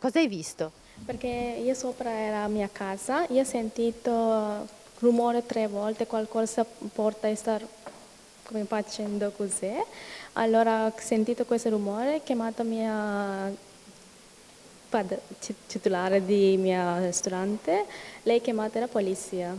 Cosa hai visto? Perché io sopra era la mia casa, io ho sentito rumore 3 volte, qualcosa porta a stare come facendo così. Allora ho sentito questo rumore, ho chiamato mia titolare di mio ristorante, lei ha chiamato la polizia.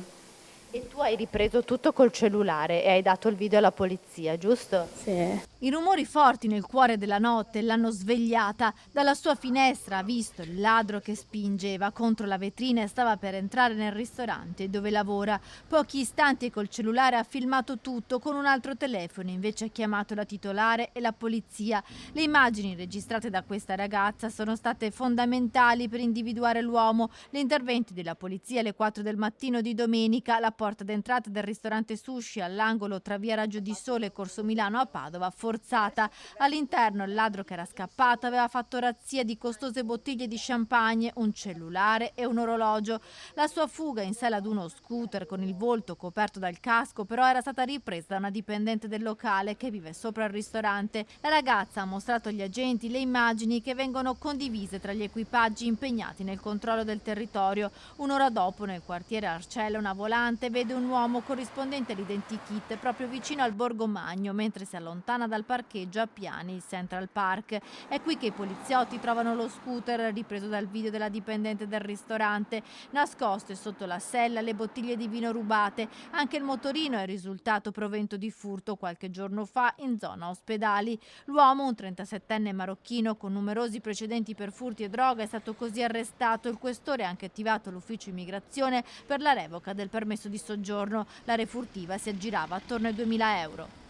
E tu hai ripreso tutto col cellulare e hai dato il video alla polizia, giusto? Sì. I rumori forti nel cuore della notte l'hanno svegliata. Dalla sua finestra ha visto il ladro che spingeva contro la vetrina e stava per entrare nel ristorante dove lavora. Pochi istanti e col cellulare ha filmato tutto, con un altro telefono invece ha chiamato la titolare e la polizia. Le immagini registrate da questa ragazza sono state fondamentali per individuare l'uomo. Gli interventi della polizia alle 4 del mattino di domenica, la porta d'entrata del ristorante Sushi all'angolo tra via Raggio di Sole e Corso Milano a Padova forzata. All'interno il ladro che era scappato aveva fatto razzia di costose bottiglie di champagne, un cellulare e un orologio. La sua fuga in sella ad uno scooter con il volto coperto dal casco però era stata ripresa da una dipendente del locale che vive sopra il ristorante. La ragazza ha mostrato agli agenti le immagini che vengono condivise tra gli equipaggi impegnati nel controllo del territorio. Un'ora dopo nel quartiere Arcella una volante vede un uomo corrispondente all'identikit proprio vicino al Borgo Magno mentre si allontana dal parcheggio a Piani, il Central Park. È qui che i poliziotti trovano lo scooter ripreso dal video della dipendente del ristorante. Nascoste sotto la sella le bottiglie di vino rubate. Anche il motorino è risultato provento di furto qualche giorno fa in zona ospedali. L'uomo, un 37enne marocchino con numerosi precedenti per furti e droga, è stato così arrestato. Il questore ha anche attivato l'ufficio immigrazione per la revoca del permesso di soggiorno. La refurtiva si aggirava attorno ai 2.000 euro.